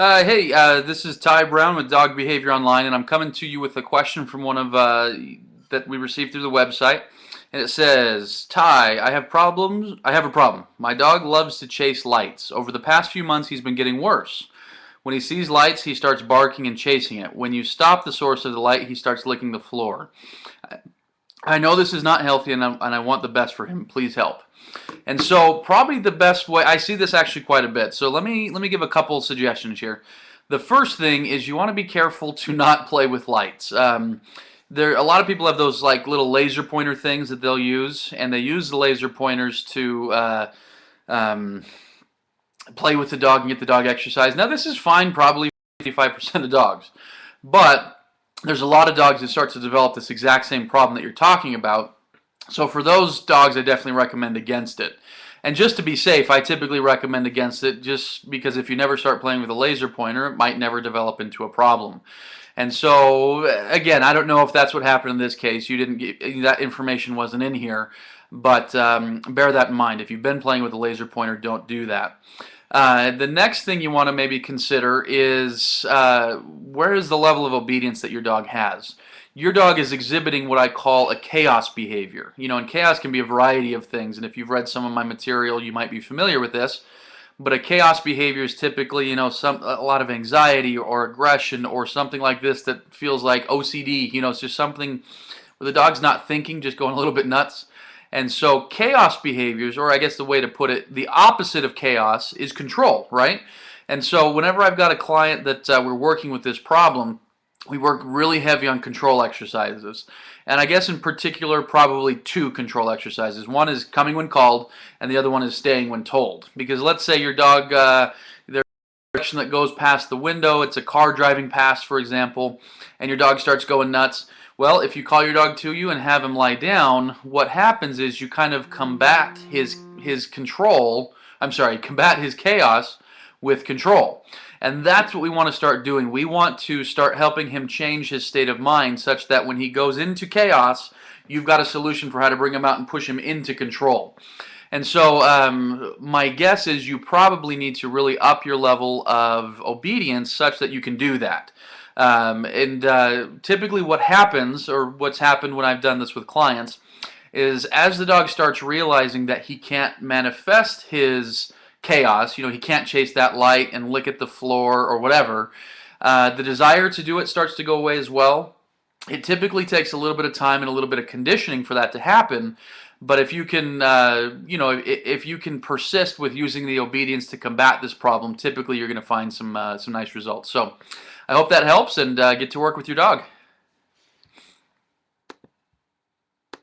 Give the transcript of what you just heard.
Hey, this is Ty Brown with Dog Behavior Online, and I'm coming to you with a question from one of that we received through the website. And it says, Ty, I have problems. I have a problem. My dog loves to chase lights. Over the past few months, he's been getting worse. When he sees lights, he starts barking and chasing it. When you stop the source of the light, he starts licking the floor. I know this is not healthy, and I want the best for him. Please help. And so probably the best way, I see this actually quite a bit. So let me give a couple suggestions here. The first thing is you want to be careful to not play with lights. A lot of people have those like little laser pointer things that they'll use, and they use the laser pointers to um, play with the dog and get the dog exercise. Now this is fine, probably 55% of dogs, but there's a lot of dogs that start to develop this exact same problem that you're talking about. So for those dogs, I definitely recommend against it. And just to be safe, I typically recommend against it just because if you never start playing with a laser pointer, it might never develop into a problem. And so, again, I don't know if that's what happened in this case. You didn't get, that information wasn't in here, but bear that in mind. If you've been playing with a laser pointer, don't do that. The next thing you want to maybe consider is where is the level of obedience that your dog has. Your dog is exhibiting what I call a chaos behavior. You know, and chaos can be a variety of things, and if you've read some of my material, you might be familiar with this. But a chaos behavior is typically, you know, a lot of anxiety or aggression or something like this that feels like OCD. You know, it's just something where the dog's not thinking, just going a little bit nuts. And so chaos behaviors, or I guess the way to put it, the opposite of chaos is control, right? And so whenever I've got a client that we're working with this problem, we work really heavy on control exercises. And I guess in particular, probably two control exercises. One is coming when called, and the other one is staying when told. Because let's say your dog, there's a direction that goes past the window, it's a car driving past, for example, and your dog starts going nuts. Well, if you call your dog to you and have him lie down, what happens is you kind of combat his control, I'm sorry, combat his chaos with control. And that's what we want to start doing. We want to start helping him change his state of mind such that when he goes into chaos, you've got a solution for how to bring him out and push him into control. And so my guess is you probably need to really up your level of obedience such that you can do that. Typically what happens, or what's happened when I've done this with clients, is as the dog starts realizing that he can't manifest his chaos, you know, he can't chase that light and lick at the floor or whatever, the desire to do it starts to go away as well. It typically takes a little bit of time and a little bit of conditioning for that to happen, but if you can, you know, if you can persist with using the obedience to combat this problem, typically you're going to find some nice results. So I hope that helps, and get to work with your dog.